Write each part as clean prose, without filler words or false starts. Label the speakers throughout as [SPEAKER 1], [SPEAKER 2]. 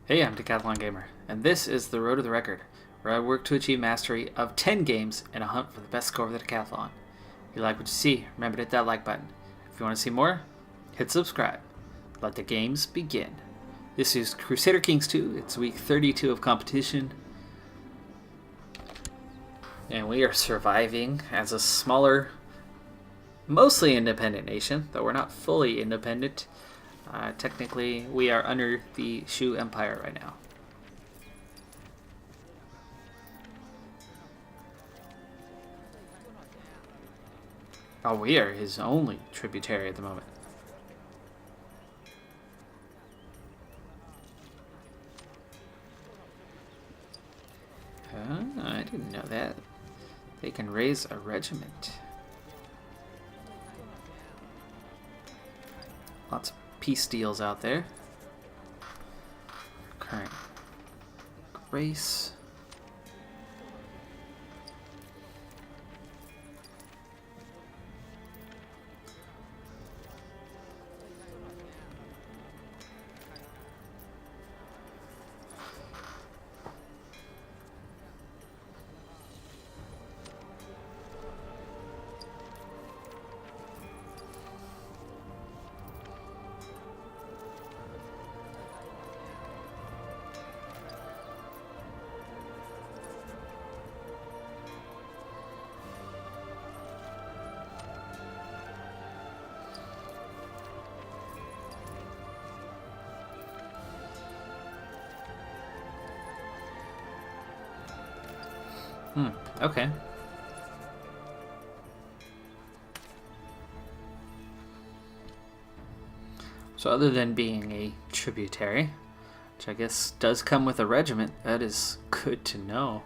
[SPEAKER 1] Hey, I'm Decathlon Gamer, and this is the Road to the Record, where I work to achieve mastery of 10 games in a hunt for the best score of the Decathlon. If you like what you see, remember to hit that like button. If you want to see more, hit subscribe. Let the games begin. This is Crusader Kings 2, it's week 32 of competition, and we are surviving as a smaller, mostly independent nation, though we're not fully independent. Technically, we are under the Shu Empire right now. Oh, we are his only tributary at the moment. I didn't know that. They can raise a regiment. Lots of peace deals out there. Current grace. Okay. So other than being a tributary, which I guess does come with a regiment, that is good to know.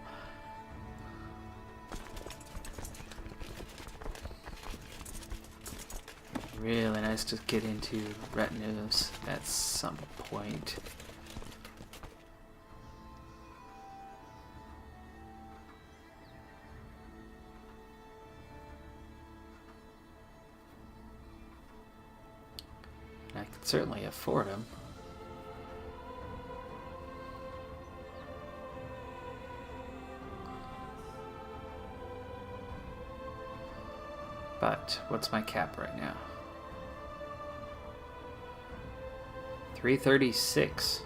[SPEAKER 1] Really nice to get into retinues at some point. I could certainly afford them. But what's my cap right now? 336.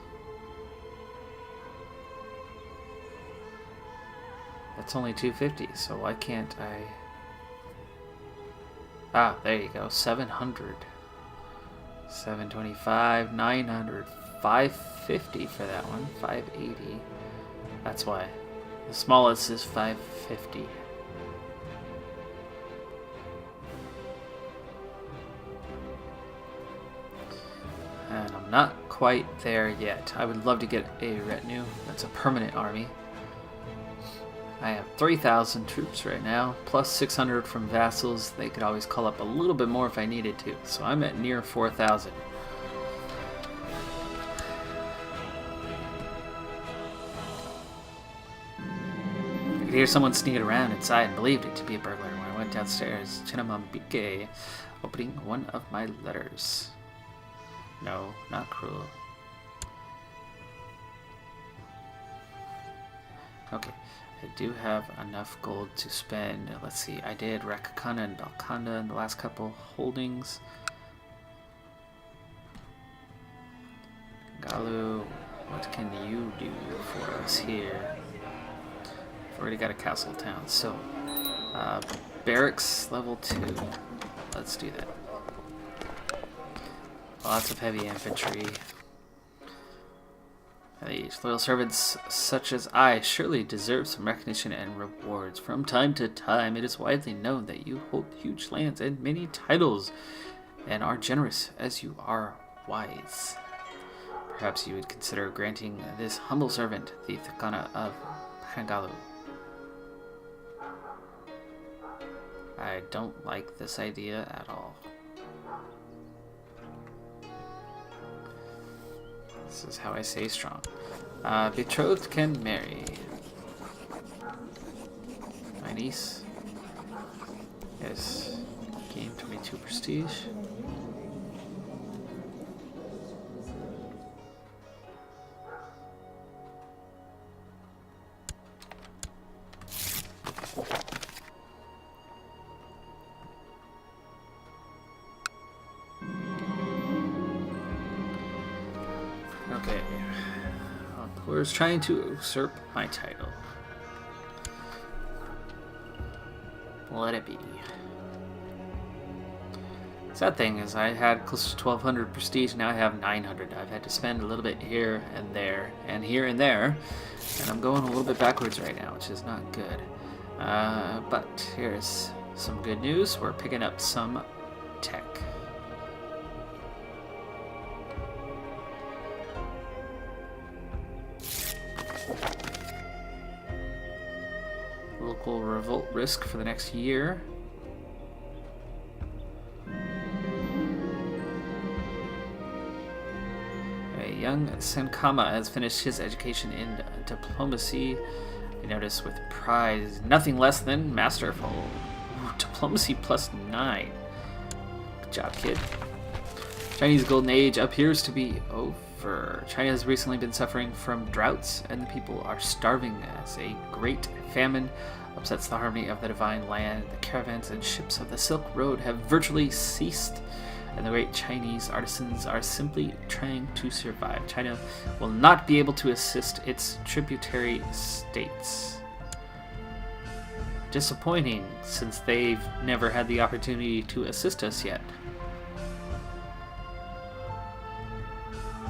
[SPEAKER 1] That's only 250, so why can't I? Ah, there you go, 700. 725, 900, 550 for that one, 580. That's why. The smallest is 550. And I'm not quite there yet. I would love to get a retinue. That's a permanent army. I have 3,000 troops right now, plus 600 from vassals. They could always call up a little bit more if I needed to. So I'm at near 4,000. I could hear someone sneaking around inside and believed it to be a burglar when I went downstairs. Chinamambike, opening one of my letters. No, not cruel. Okay. I do have enough gold to spend. Let's see, I did Rakakana and Balkanda in the last couple holdings. Galu, what can you do for us here? I've already got a castle town, so barracks level 2. Let's do that. Lots of heavy infantry. These loyal servants such as I surely deserve some recognition and rewards. From time to time, it is widely known that you hold huge lands and many titles, and are generous as you are wise. Perhaps you would consider granting this humble servant the Thakana of Pangalu. I don't like this idea at all. This is how I stay strong. Betrothed can marry. My niece. Yes. Gain 22 prestige. or is trying to usurp my title. Let it be. Sad thing is I had close to 1200 prestige, now I have 900. I've had to spend a little bit here and there, and here and there, and I'm going a little bit backwards right now, which is not good. But here's some good news. We're picking up some tech. Local revolt risk for the next year. Young Senkama has finished his education in diplomacy. I notice with pride, nothing less than masterful. Ooh, diplomacy +9. Good job, kid. Chinese golden age appears to be over. China has recently been suffering from droughts, and the people are starving as a great famine upsets the harmony of the divine land. The caravans and ships of the Silk Road have virtually ceased, and the great Chinese artisans are simply trying to survive. China will not be able to assist its tributary states. Disappointing, since they've never had the opportunity to assist us yet.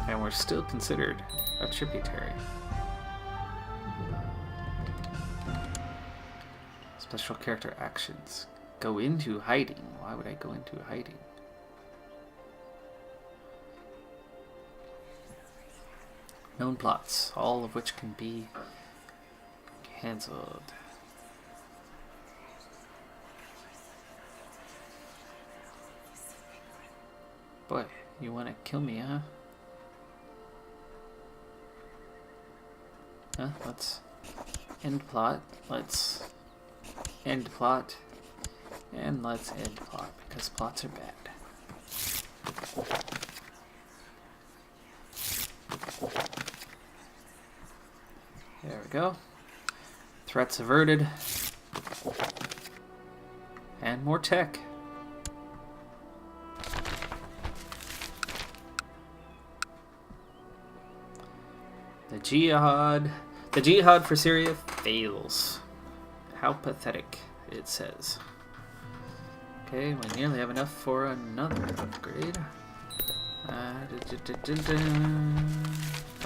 [SPEAKER 1] And we're still considered a tributary. Special character actions. Go into hiding. Why would I go into hiding? Known plots, all of which can be cancelled. Boy, you want to kill me, huh? Let's end plot. Let's end plot. And let's end plot, because plots are bad. There we go. Threats averted. And more tech. The jihad for Syria fails. How pathetic, it says. Okay, we nearly have enough for another upgrade.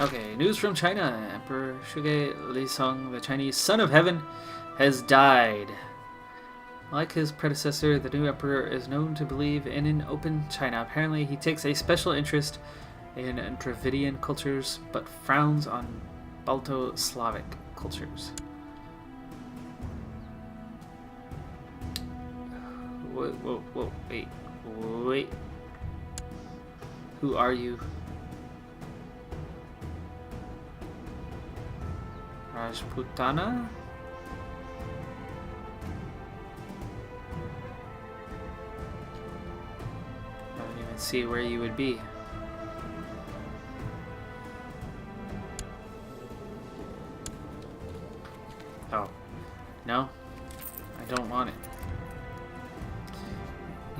[SPEAKER 1] Okay, news from China. Emperor Shuge Lisong, the Chinese son of heaven, has died. Like his predecessor, the new emperor is known to believe in an open China. Apparently, he takes a special interest in Dravidian cultures, but frowns on Balto-Slavic cultures. Whoa, wait. Who are you? Rajputana? I don't even see where you would be. Oh. No? I don't want it.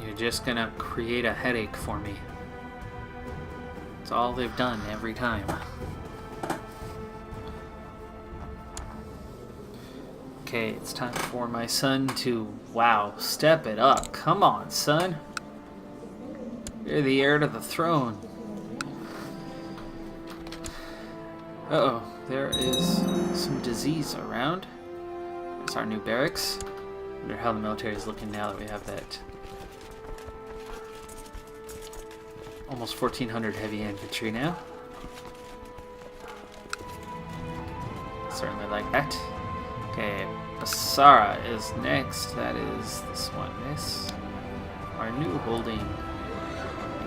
[SPEAKER 1] You're just gonna create a headache for me. It's all they've done every time. Okay, it's time for my son to, wow, step it up. Come on, son. You're the heir to the throne. Uh-oh, there is some disease around. There's our new barracks. I wonder how the military is looking now that we have that almost 1,400 heavy infantry now. Certainly like that. Okay, Basara is next. That is this one. This, our new holding.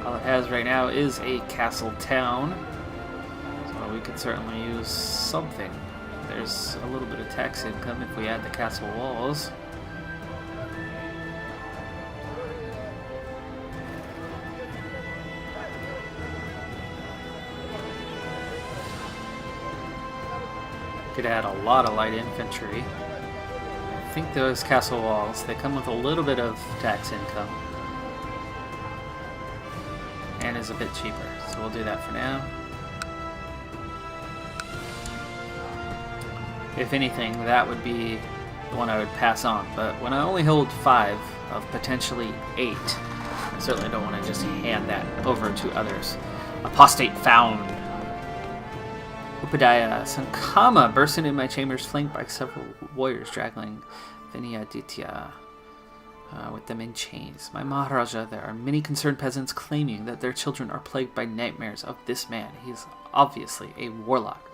[SPEAKER 1] All it has right now is a castle town. So we could certainly use something. There's a little bit of tax income if we add the castle walls. Could add a lot of light infantry. I think those castle walls, they come with a little bit of tax income. And is a bit cheaper. So we'll do that for now. if anything, that would be the one I would pass on. But when I only hold 5 of potentially 8, I certainly don't want to just hand that over to others. Apostate found. Upadhyaya Sankama burst into my chambers, flanked by several warriors dragging Vinayaditya with them in chains. My Maharaja, there are many concerned peasants claiming that their children are plagued by nightmares of this man. He is obviously a warlock.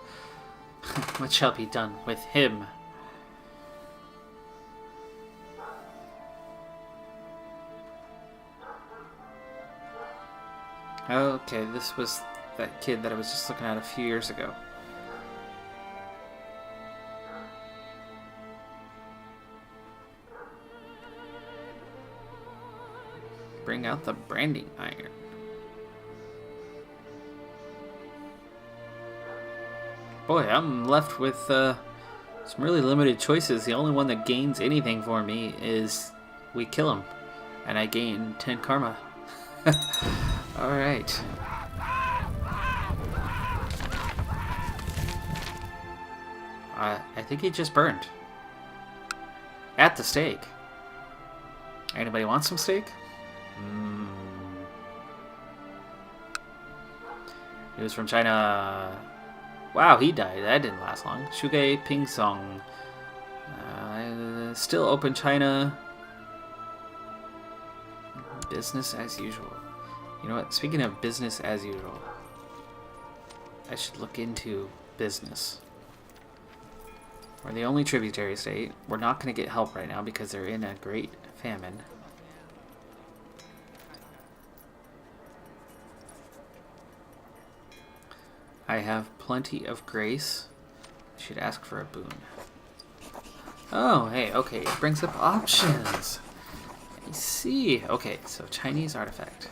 [SPEAKER 1] What shall be done with him? Okay, this was that kid that I was just looking at a few years ago. Bring out the branding iron. Boy, I'm left with some really limited choices. The only one that gains anything for me is we kill him, and I gain 10 karma. Alright. I think he just burned. At the stake. Anybody want some steak? He was from China. Wow, he died. That didn't last long. Shuge Pingsong. Still open China. Business as usual. You know what? Speaking of business as usual, I should look into business. We're the only tributary state. We're not going to get help right now because they're in a great famine. I have plenty of grace. I should ask for a boon. Oh, hey, okay. It brings up options. I see. Okay, so Chinese artifact.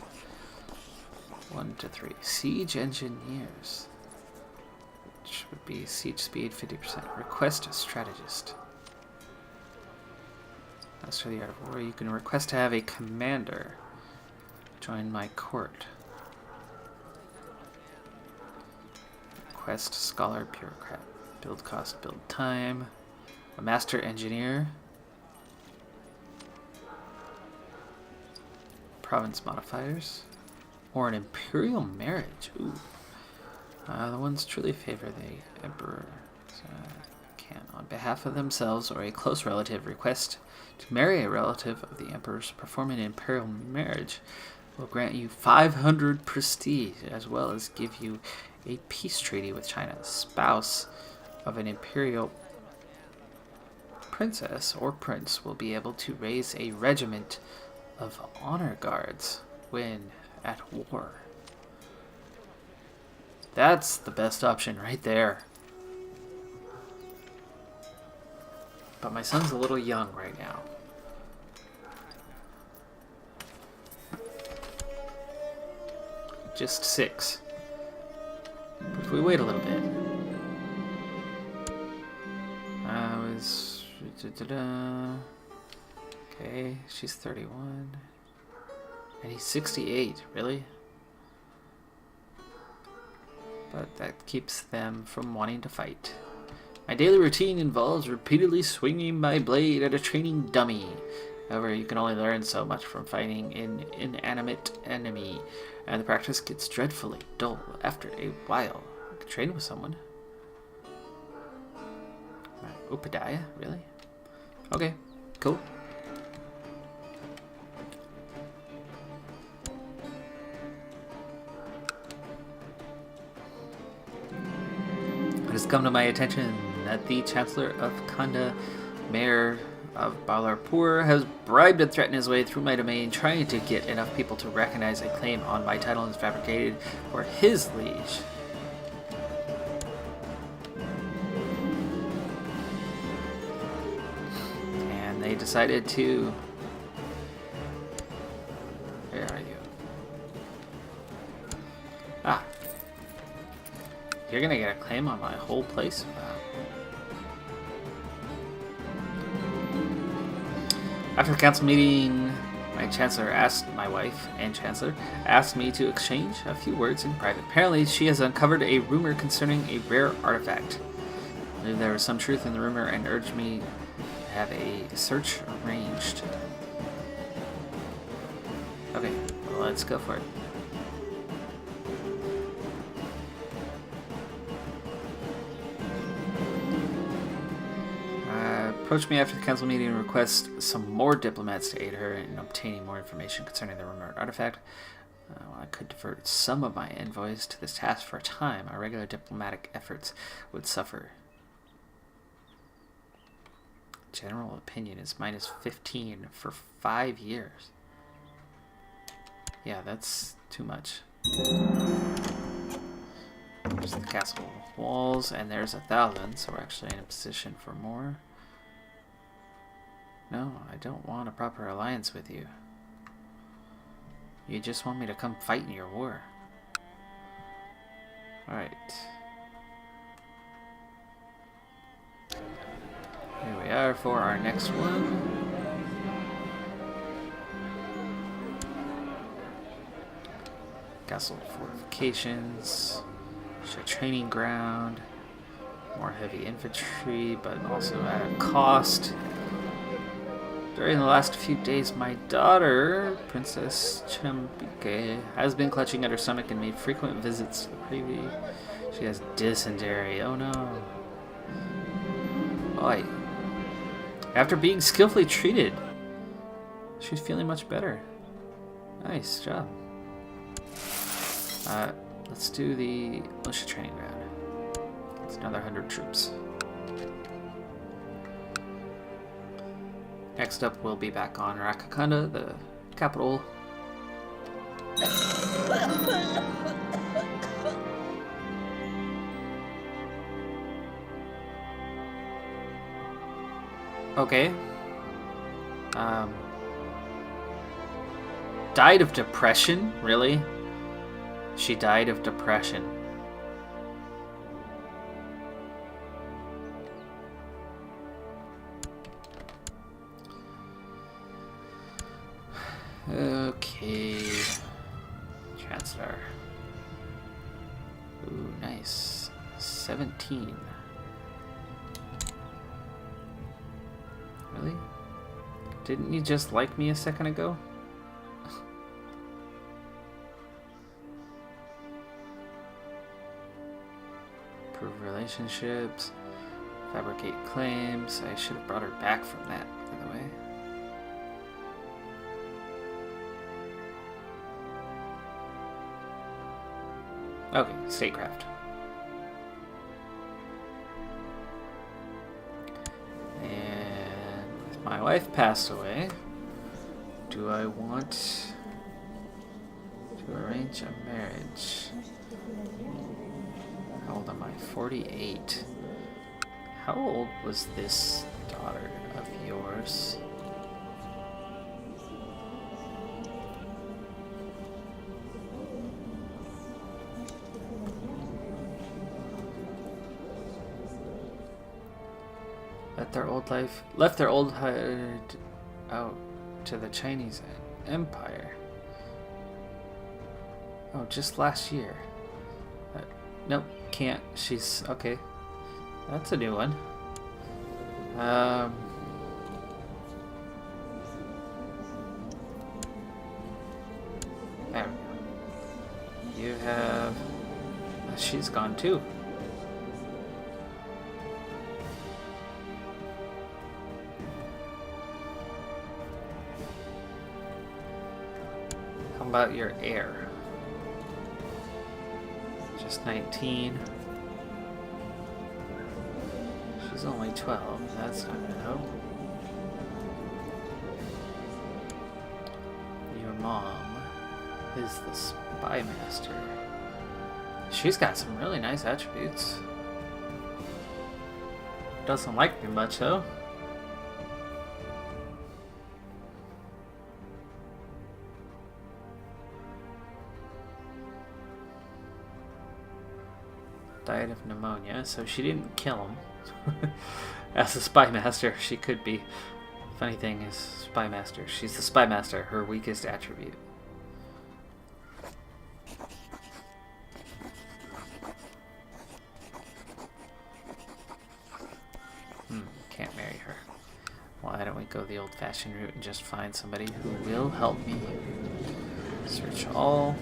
[SPEAKER 1] 1 to 3. Siege engineers. Which would be siege speed 50%. Request a strategist. Master the art of war. You can request to have a commander join my court. Request scholar bureaucrat. Build cost, build time. A master engineer. Province modifiers. Or an imperial marriage. Ooh. The ones truly favor the emperor can, on behalf of themselves or a close relative, request to marry a relative of the emperor's. Perform an imperial marriage will grant you 500 prestige, as well as give you a peace treaty with China. Spouse of an imperial princess or prince will be able to raise a regiment of honor guards when at war. That's the best option right there. But my son's a little young right now. Just 6. But if we wait a little bit. Okay, she's 31. And he's 68, really? But that keeps them from wanting to fight. My daily routine involves repeatedly swinging my blade at a training dummy. However, you can only learn so much from fighting an inanimate enemy, and the practice gets dreadfully dull after a while. I could train with someone. Upadhyaya, really? Okay, cool. It has come to my attention that the Chancellor of Kanda, Mayor of Balarpur, has bribed and threatened his way through my domain, trying to get enough people to recognize a claim on my title and fabricated for his liege. And they decided to... Where are you? Ah. You're gonna get a claim on my whole place? Wow. After the council meeting, my wife and Chancellor asked me to exchange a few words in private. Apparently, she has uncovered a rumor concerning a rare artifact. believed there was some truth in the rumor and urged me to have a search arranged. Okay, well, let's go for it. Approached me after the council meeting and request some more diplomats to aid her in obtaining more information concerning the rumored artifact. I could divert some of my envoys to this task for a time. Our regular diplomatic efforts would suffer. General opinion is minus 15 for 5 years. Yeah, that's too much. There's the castle walls, and there's 1,000, so we're actually in a position for more. No, I don't want a proper alliance with you. You just want me to come fight in your war. Alright. Here we are for our next one. Castle fortifications. There's a training ground. More heavy infantry, but also at a cost. During the last few days, my daughter, Princess Chambike, has been clutching at her stomach and made frequent visits to the privy. She has dysentery. Oh no. Boy. After being skillfully treated, she's feeling much better. Nice job. Let's do the militia training ground. It's another 100 troops. Next up, we'll be back on Rakakanda, the capital. Okay. Died of depression? Really? She died of depression. Okay. Chancellor. Ooh, nice. 17. Really? Didn't you just like me a second ago? Improve relationships. Fabricate claims. I should have brought her back from that, by the way. Okay, statecraft. And my wife passed away. Do I want to arrange a marriage? How old am I? 48. How old was this daughter of yours? Left their old hide out to the Chinese Empire. Oh, just last year. Nope, can't. She's okay. That's a new one. There we go. You have. She's gone too. How about your heir? Just 19. She's only 12. That's not gonna help. Your mom is the spy master. She's got some really nice attributes. Doesn't like me much though. Died of pneumonia, so she didn't kill him. As a spy master, she could be. Funny thing is, spy master. She's the spy master, her weakest attribute. old-fashioned route and just find somebody who will help me. Search all.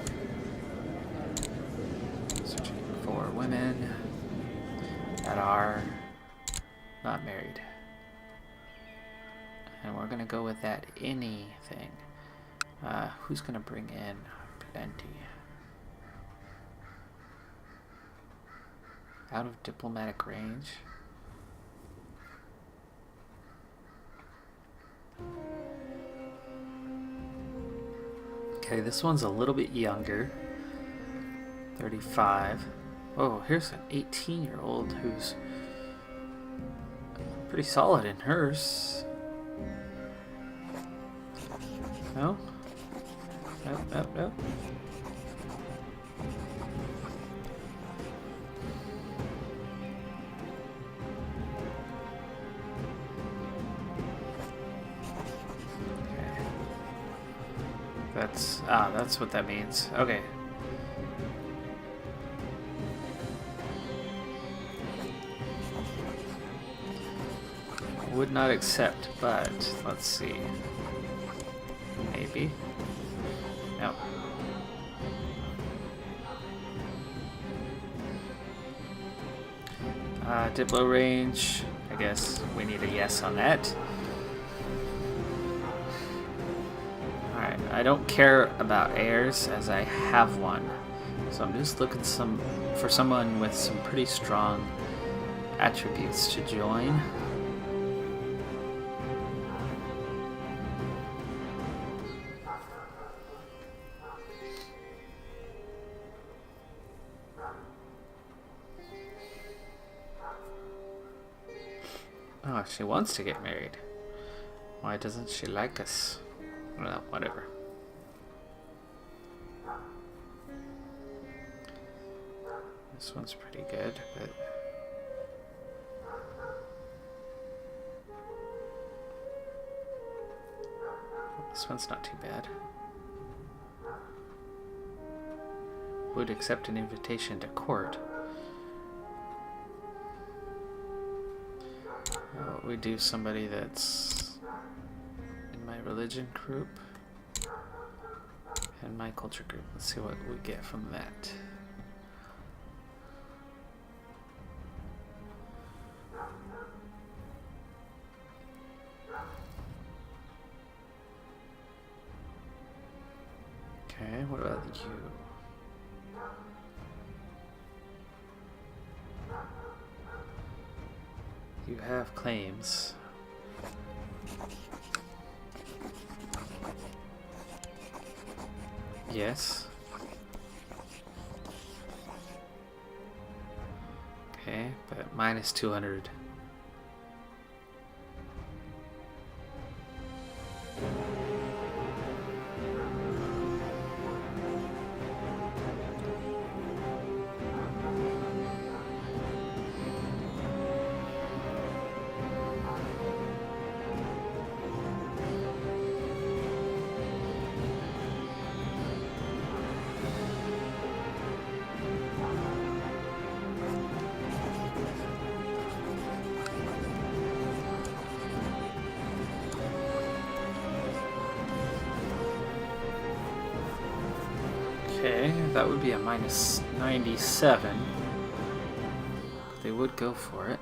[SPEAKER 1] Searching for women that are not married. And we're gonna go with that anything. Who's gonna bring in plenty? Out of diplomatic range. Okay, this one's a little bit younger. 35. Oh, here's an 18-year-old who's pretty solid in hers. No? Nope, nope, nope. Okay. That's what that means. Okay. Would not accept, but let's see. Maybe. No. Diplo range. I guess we need a yes on that. Alright, I don't care about heirs as I have one. So I'm just looking for someone with some pretty strong attributes to join. Oh, she wants to get married. Why doesn't she like us? Well, whatever. This one's pretty good, but... this one's not too bad. Would accept an invitation to court. We do somebody that's in my religion group and my culture group. Let's see what we get from that. Okay, what about you? You have claims. Yes. Okay, but minus 200. Okay, that would be a minus 97. They would go for it.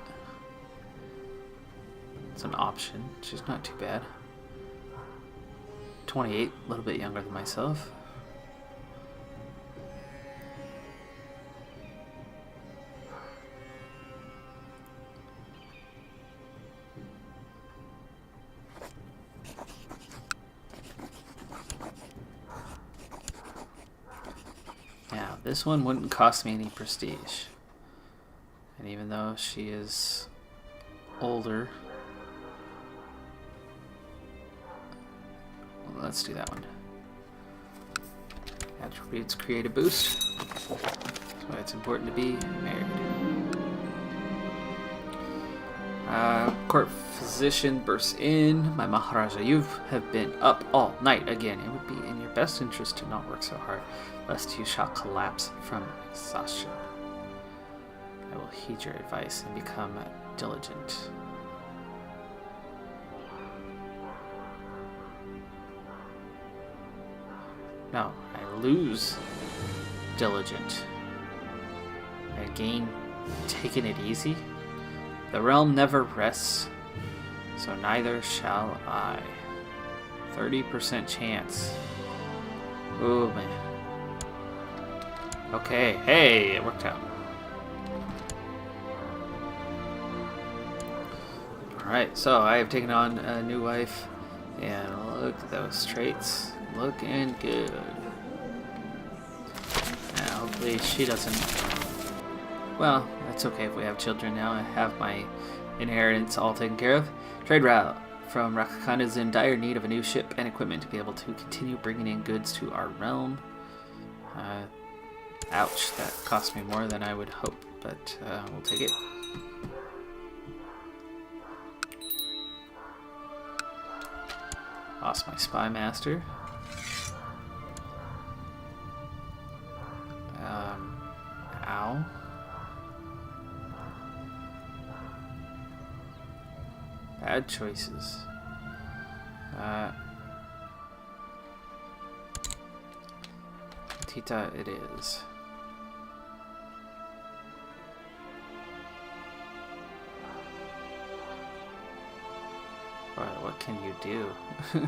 [SPEAKER 1] It's an option. She's not too bad. 28, a little bit younger than myself. Now, this one wouldn't cost me any prestige. And even though she is older, well, let's do that one. Attributes create a boost. That's why it's important to be married. Court physician bursts in. My Maharaja, you have been up all night again. It would be in your best interest to not work so hard, lest you shall collapse from exhaustion. I will heed your advice and become diligent. No, I lose diligent. I gain taking it easy. The realm never rests, so neither shall I. 30% chance. Oh man. Okay, hey, it worked out. Alright, so I have taken on a new wife, and look at those traits. Looking good. Now, hopefully she doesn't... Well, that's okay if we have children now. I have my inheritance all taken care of. Trade route from Rakakan is in dire need of a new ship and equipment to be able to continue bringing in goods to our realm. Ouch, that cost me more than I would hope, but we'll take it. Lost my spy master. Ow. Bad choices. Tita it is. What can you do? Can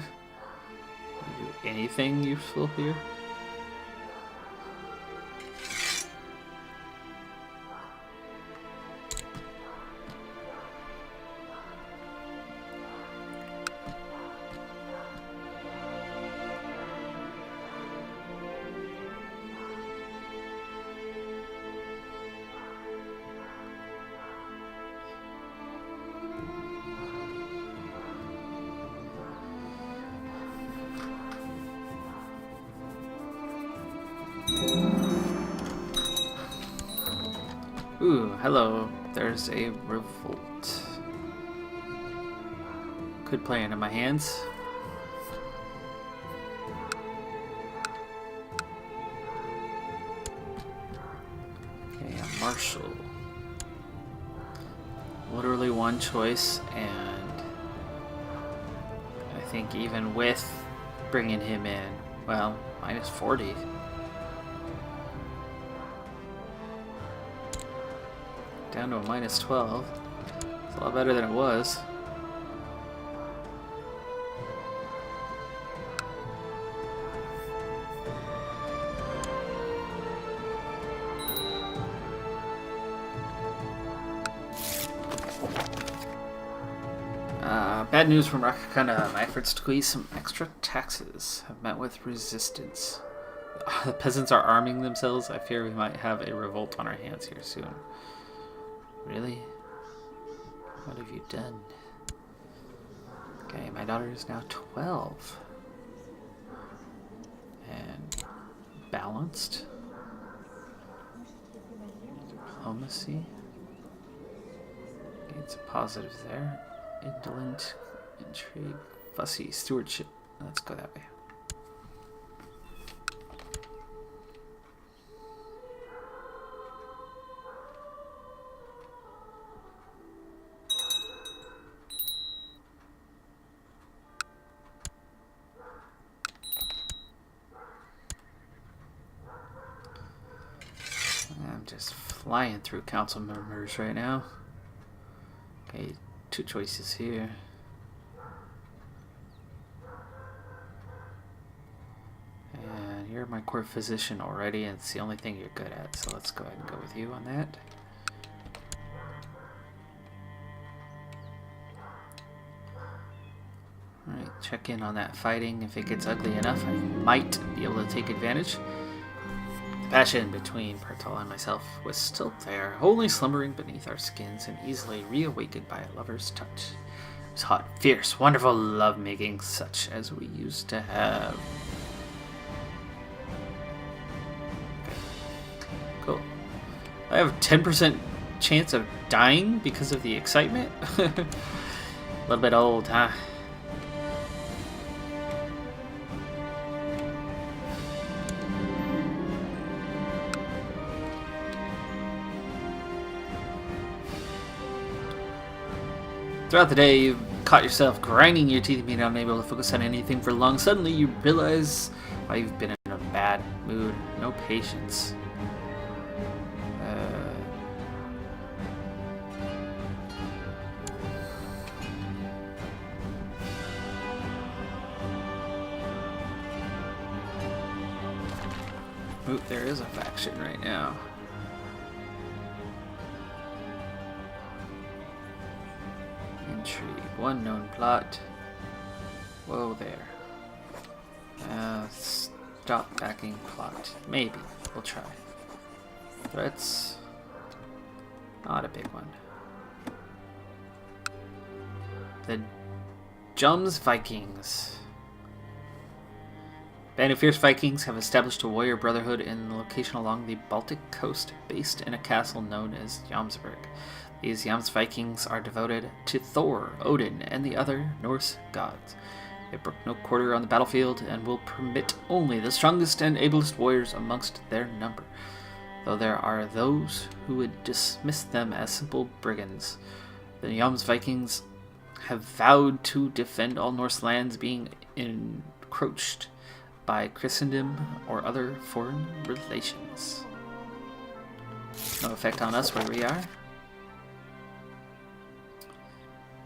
[SPEAKER 1] you do anything useful here? Ooh, hello. There's a revolt. Could play into my hands. Okay, a marshal. Literally one choice, and I think even with bringing him in, well, minus 40. Down to a minus 12. It's a lot better than it was. Bad news from Rakakana. My efforts to squeeze some extra taxes have met with resistance. The peasants are arming themselves. I fear we might have a revolt on our hands here soon. Really? What have you done? Okay, my daughter is now 12. And balanced. Diplomacy. Okay, it's a positive there. Indolent, intrigue, fussy, stewardship. Let's go that way. I'm just flying through council members right now. Okay, two choices here. And you're my court physician already, and it's the only thing you're good at, so let's go ahead and go with you on that. Alright, check in on that fighting. If it gets ugly enough, I might be able to take advantage. The passion between Partal and myself was still there, only slumbering beneath our skins and easily reawakened by a lover's touch. It was hot, fierce, wonderful lovemaking, such as we used to have. Okay. Cool. I have a 10% chance of dying because of the excitement. A little bit old, huh? Throughout the day, you've caught yourself grinding your teeth, being unable to focus on anything for long. Suddenly, you realize why you've been in a mood, no patience. Ooh, there is a faction right now. Intrigue. One known plot. Whoa there. Stop backing plot. Maybe. We'll try. Threats. Not a big one. The Jums Vikings. Band of fierce Vikings have established a warrior brotherhood in the location along the Baltic coast, based in a castle known as Jomsburg. These Jams Vikings are devoted to Thor, Odin, and the other Norse gods. They brook no quarter on the battlefield and will permit only the strongest and ablest warriors amongst their number, though there are those who would dismiss them as simple brigands. The Jams Vikings have vowed to defend all Norse lands being encroached by Christendom or other foreign relations. No effect on us where we are.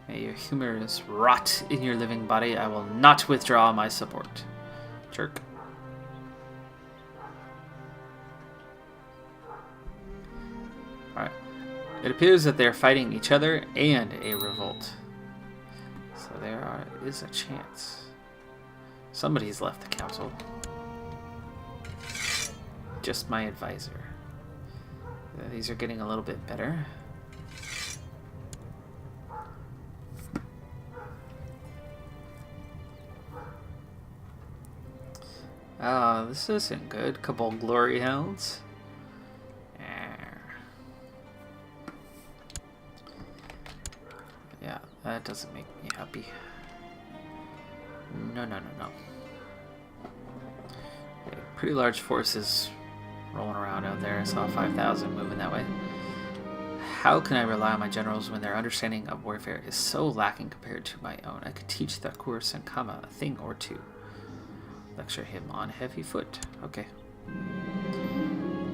[SPEAKER 1] May your humors rot in your living body. I will not withdraw my support. Jerk. Alright. It appears that they're fighting each other and a revolt. So there is a chance. Somebody's left the council. Just my advisor. These are getting a little bit better. This isn't good. Couple glory hounds. Yeah, that doesn't make me happy. No. Okay, pretty large forces rolling around out there. I saw 5,000 moving that way. How can I rely on my generals when their understanding of warfare is so lacking compared to my own? I could teach the Kurs and Kama a thing or two. Lecture him on heavy foot. Okay.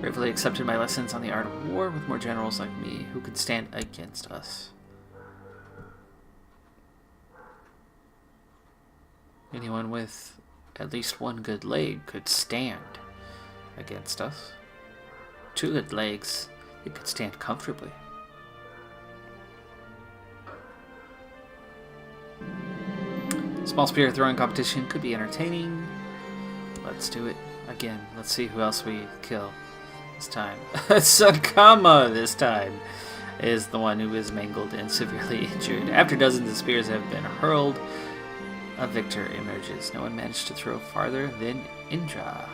[SPEAKER 1] Gratefully accepted my lessons on the art of war with more generals like me who could stand against us. Anyone with at least one good leg could stand against us. 2 good legs, it could stand comfortably. Small spear throwing competition could be entertaining. Let's do it again. Let's see who else we kill this time. Sakama this time is the one who is mangled and severely injured. After dozens of spears have been hurled, a victor emerges. No one managed to throw farther than Indra.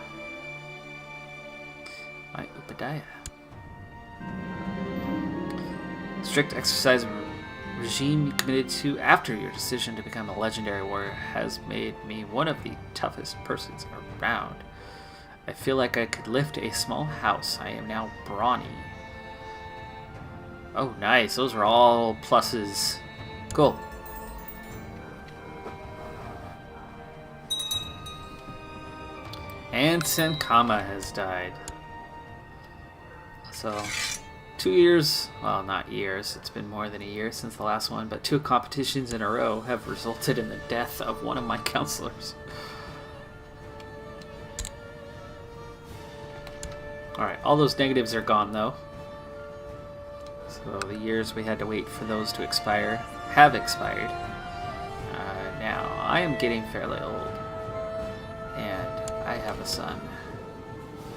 [SPEAKER 1] My Upadhyaya. Strict exercise regime you committed to after your decision to become a legendary warrior has made me one of the toughest persons around. I feel like I could lift a small house. I am now brawny. Oh, nice. Those are all pluses. Cool. And Senkama has died. So, 2 years, well, not years, it's been more than a year since the last one, but 2 competitions in a row have resulted in the death of one of my counselors. Alright, all those negatives are gone though. So the years we had to wait for those to expire have expired. Now, I am getting fairly old. And I have a son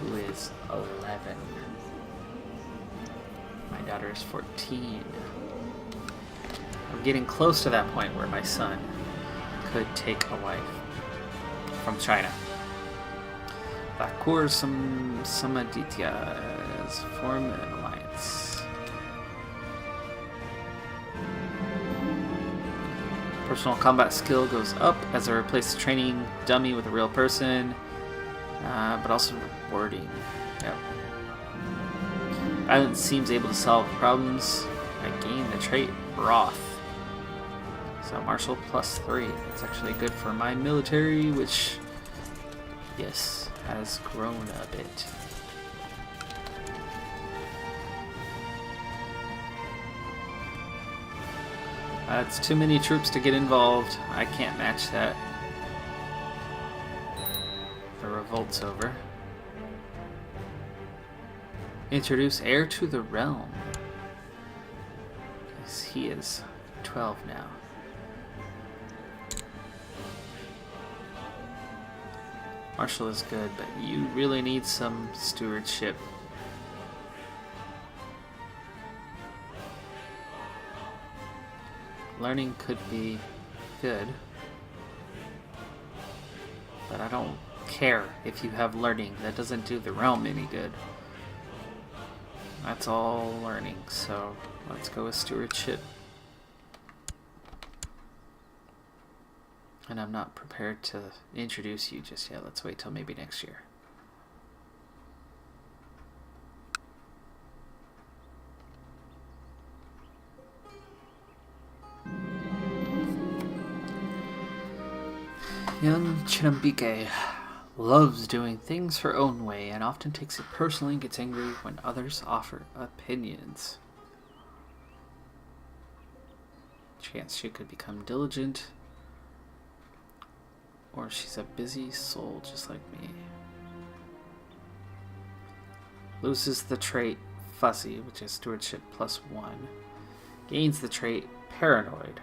[SPEAKER 1] who is 11. My daughter is 14. I'm getting close to that point where my son could take a wife from China. Thakur Samaditya has formed an alliance. Personal combat skill goes up as I replace the training dummy with a real person, but also rewarding. Yep. Violence seems able to solve problems. I gain the trait Wrath. So martial +3. It's actually good for my military, which, yes, has grown a bit. It's too many troops to get involved. I can't match that. The revolt's over. Introduce heir to the realm. He is 12 now. Marshall is good, but you really need some stewardship. Learning could be good, but I don't care if you have learning. That doesn't do the realm any good. That's all learning, so let's go with stewardship. And I'm not prepared to introduce you just yet. Let's wait till maybe next year. Young Chinambike loves doing things her own way and often takes it personally and gets angry when others offer opinions. Chance she could become diligent, or she's a busy soul just like me. Loses the trait fussy, which is stewardship +1. Gains the trait paranoid.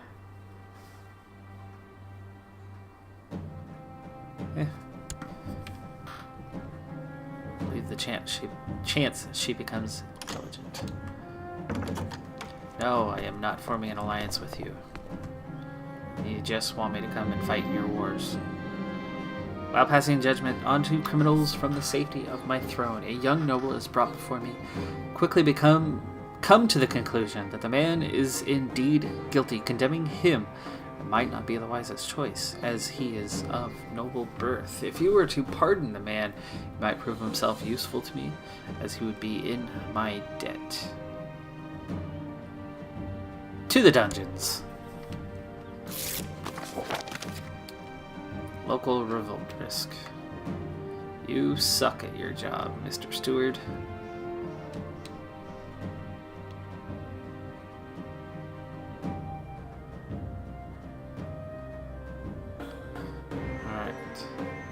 [SPEAKER 1] Leave the chance she becomes intelligent. No, I am not forming an alliance with you. You just want me to come and fight in your wars. While passing judgment onto criminals from the safety of my throne, a young noble is brought before me. Quickly come to the conclusion that the man is indeed guilty. Condemning him might not be the wisest choice, as he is of noble birth. If you were to pardon the man, he might prove himself useful to me, as he would be in my debt. To the dungeons. Local revolt risk. You suck at your job, Mr. Steward.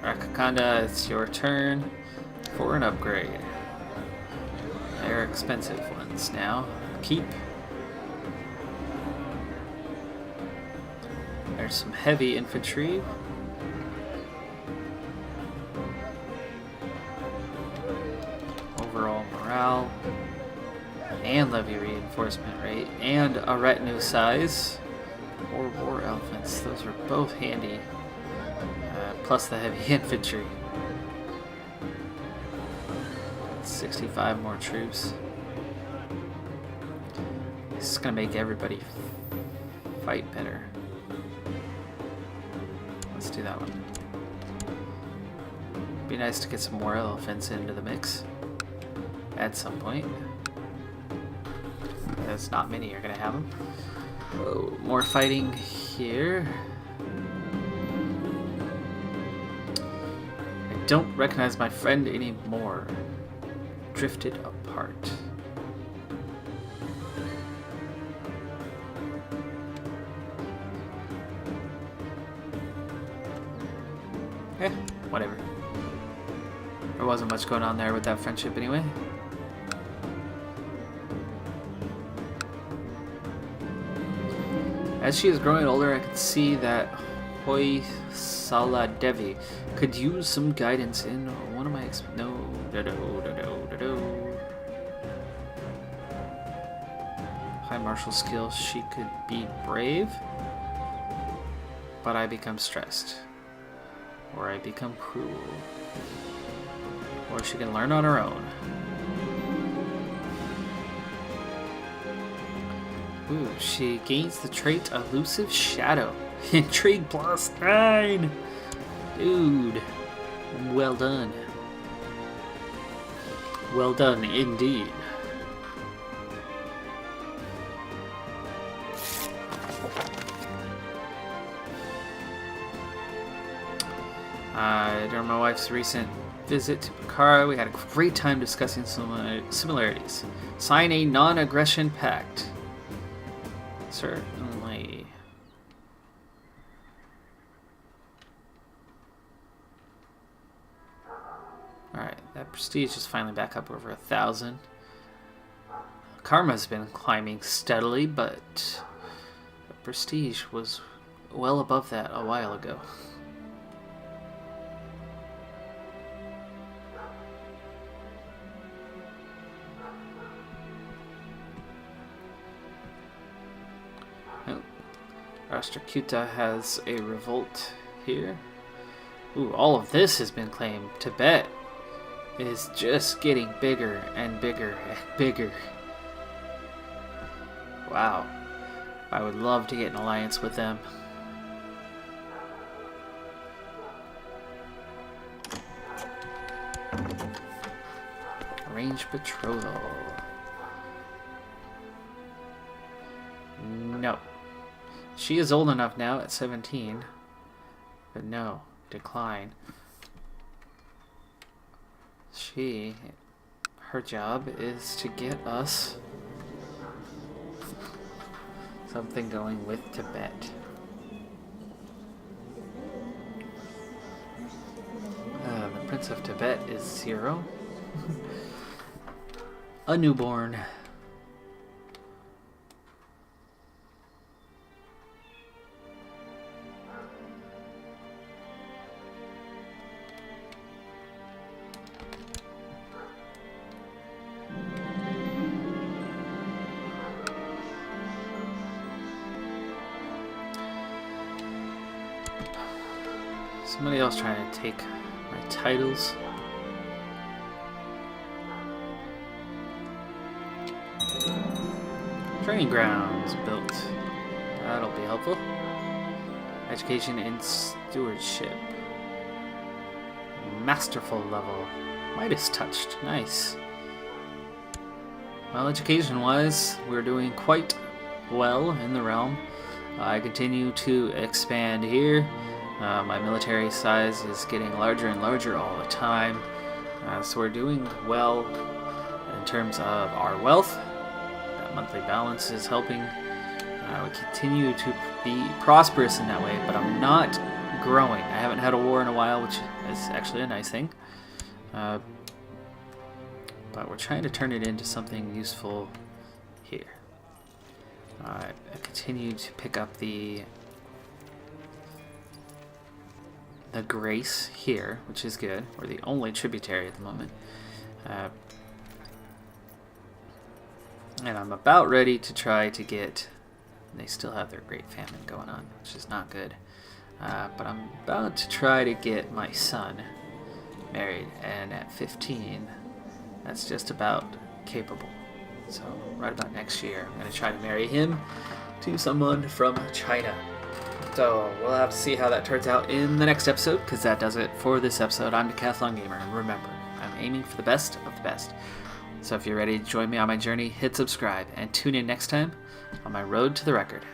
[SPEAKER 1] Rakakanda, it's your turn for an upgrade. They're expensive ones now. Keep. There's some heavy infantry. Overall morale. And levy reinforcement rate. And a retinue size. Or war elephants. Those are both handy. Plus the heavy infantry. 65 more troops. This is gonna make everybody fight better. Let's do that one. Be nice to get some more elephants into the mix at some point. There's not many are gonna have them. Oh, more fighting here. Don't recognize my friend anymore. Drifted apart. Whatever. There wasn't much going on there with that friendship anyway. As she is growing older, I could see that Hoysala Devi could use some guidance in one of my high martial skills. She could be brave, but I become stressed, or I become cruel, or she can learn on her own. Ooh, she gains the trait Elusive Shadow. Intrigue +9! Dude. Well done. Well done indeed. During my wife's recent visit to Bukhara. We had a great time discussing similarities. Sign a non-aggression pact. Certainly. Alright, that prestige is finally back up over 1,000. Karma's been climbing steadily, but the prestige was well above that a while ago. Oh, Rashtrakuta has a revolt here. Ooh, all of this has been claimed. Tibet is just getting bigger and bigger and bigger. Wow. I would love to get an alliance with them. Range betrothal. No. She is old enough now at 17. But no. Decline. Her job is to get us something going with Tibet. The Prince of Tibet is 0. A newborn. Somebody else trying to take my titles. Training grounds built. That'll be helpful. Education and stewardship. Masterful level. Midas touched. Nice. Well, education-wise, we're doing quite well in the realm. I continue to expand here. My military size is getting larger and larger all the time. So we're doing well in terms of our wealth. That monthly balance is helping. We continue to be prosperous in that way, but I'm not growing. I haven't had a war in a while, which is actually a nice thing. But we're trying to turn it into something useful here. I continue to pick up the grace here, which is good. We're the only tributary at the moment. And I'm about ready to try to get... They still have their Great Famine going on, which is not good. But I'm about to try to get my son married, and at 15, that's just about capable. So right about next year, I'm going to try to marry him to someone from China. So we'll have to see how that turns out in the next episode, because that does it for this episode. I'm Decathlon Gamer, and remember, I'm aiming for the best of the best. So if you're ready to join me on my journey, hit subscribe, and tune in next time on my road to the record.